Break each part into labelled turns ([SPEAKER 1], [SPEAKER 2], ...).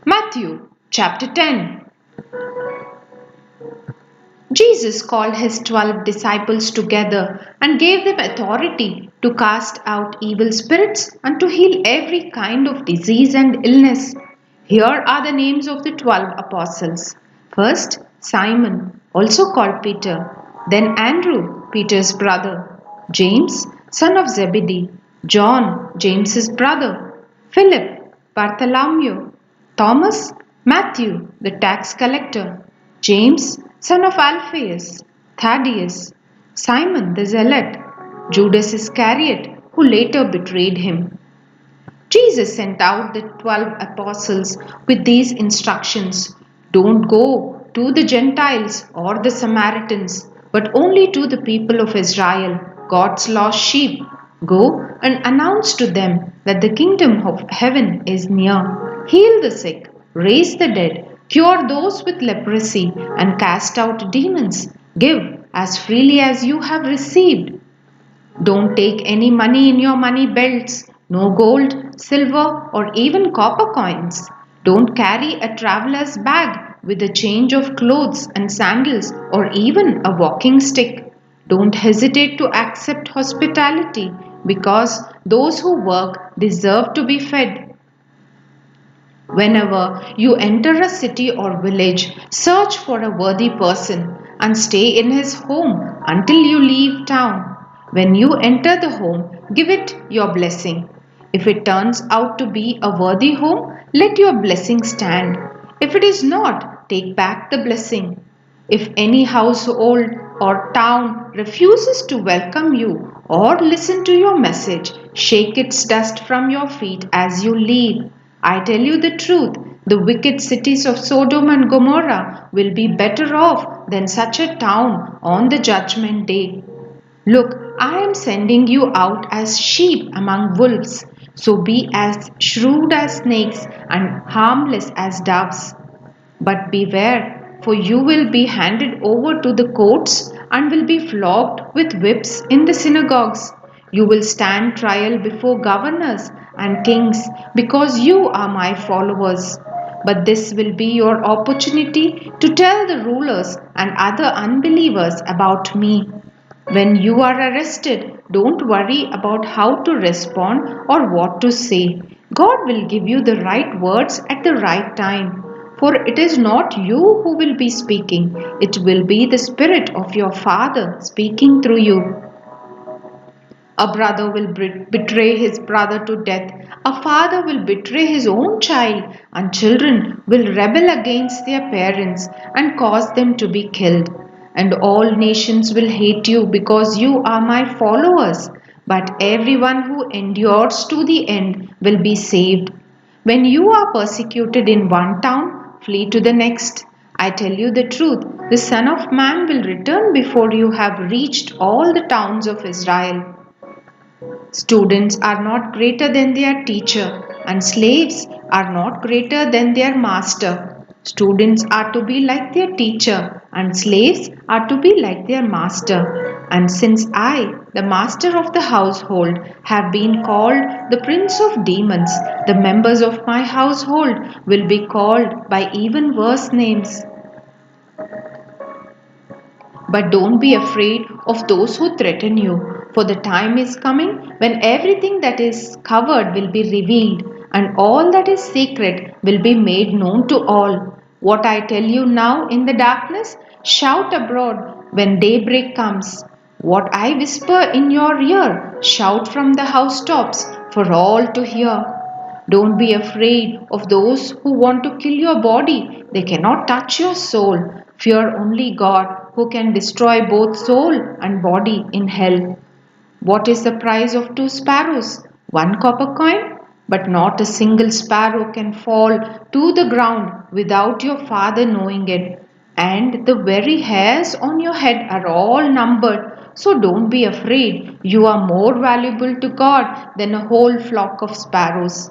[SPEAKER 1] Matthew chapter 10. Jesus called his 12 disciples together and gave them authority to cast out evil spirits and to heal every kind of disease and illness. Here are the names of the 12 apostles. First, Simon, also called Peter. Then Andrew, Peter's brother. James, son of Zebedee. John, James's brother. Philip, Bartholomew. Thomas, Matthew, the tax collector. James, son of Alphaeus. Thaddeus. Simon the Zealot. Judas Iscariot, who later betrayed him. Jesus sent out the 12 apostles with these instructions: Don't go to the Gentiles or the Samaritans, but only to the people of Israel, God's lost sheep. Go and announce to them that the kingdom of heaven is near. Heal the sick, raise the dead, cure those with leprosy, and cast out demons. Give as freely as you have received. Don't take any money in your money belts, no gold, silver, or even copper coins. Don't carry a traveler's bag with a change of clothes and sandals or even a walking stick. Don't hesitate to accept hospitality because those who work deserve to be fed. Whenever you enter a city or village, search for a worthy person and stay in his home until you leave town. When you enter the home, give it your blessing. If it turns out to be a worthy home, let your blessing stand. If it is not, take back the blessing. If any household or town refuses to welcome you or listen to your message, shake its dust from your feet as you leave. I tell you the truth, the wicked cities of Sodom and Gomorrah will be better off than such a town on the judgment day. Look, I am sending you out as sheep among wolves, so be as shrewd as snakes and harmless as doves. But beware, for you will be handed over to the courts and will be flogged with whips in the synagogues. You will stand trial before governors and kings because you are my followers. But this will be your opportunity to tell the rulers and other unbelievers about me. When you are arrested, don't worry about how to respond or what to say. God will give you the right words at the right time. For it is not you who will be speaking, it will be the Spirit of your Father speaking through you. A brother will betray his brother to death. A father will betray his own child, and children will rebel against their parents and cause them to be killed. And all nations will hate you because you are my followers. But everyone who endures to the end will be saved. When you are persecuted in one town, flee to the next. I tell you the truth, the Son of Man will return before you have reached all the towns of Israel. Students are not greater than their teacher, and slaves are not greater than their master. Students are to be like their teacher, and slaves are to be like their master. And since I, the master of the household, have been called the prince of demons, the members of my household will be called by even worse names. But don't be afraid of those who threaten you, for the time is coming when everything that is covered will be revealed, and all that is secret will be made known to all. What I tell you now in the darkness, shout abroad when daybreak comes. What I whisper in your ear, shout from the housetops for all to hear. Don't be afraid of those who want to kill your body. They cannot touch your soul. Fear only God, who can destroy both soul and body in hell. What is the price of 2 sparrows? 1 copper coin? But not a single sparrow can fall to the ground without your Father knowing it. and the very hairs on your head are all numbered. So don't be afraid. You are more valuable to God than a whole flock of sparrows.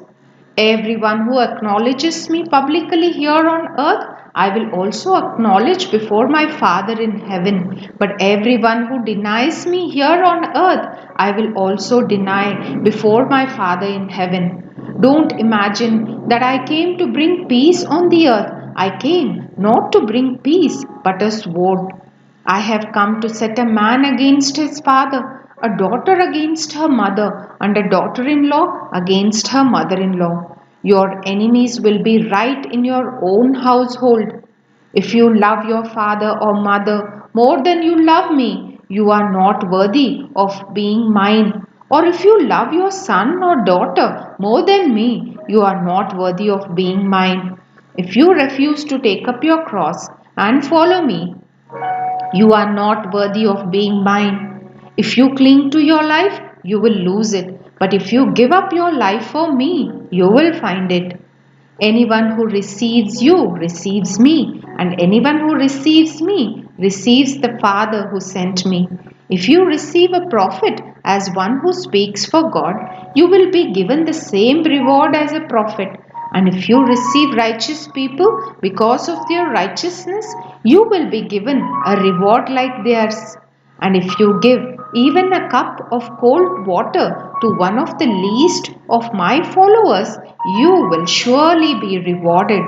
[SPEAKER 1] Everyone who acknowledges me publicly here on earth, I will also acknowledge before my Father in heaven. But everyone who denies me here on earth, I will also deny before my Father in heaven. Don't imagine that I came to bring peace on the earth. I came not to bring peace, but a sword. I have come to set a man against his father, a daughter against her mother, and a daughter in law against her mother in law. Your enemies will be right in your own household. If you love your father or mother more than you love me, you are not worthy of being mine. Or if you love your son or daughter more than me, you are not worthy of being mine. If you refuse to take up your cross and follow me, you are not worthy of being mine. If you cling to your life, you will lose it. But if you give up your life for me, you will find it. Anyone who receives you receives me, and anyone who receives me receives the Father who sent me. If you receive a prophet as one who speaks for God, you will be given the same reward as a prophet. And if you receive righteous people because of their righteousness, you will be given a reward like theirs. And if you give even a cup of cold water to one of the least of my followers, you will surely be rewarded.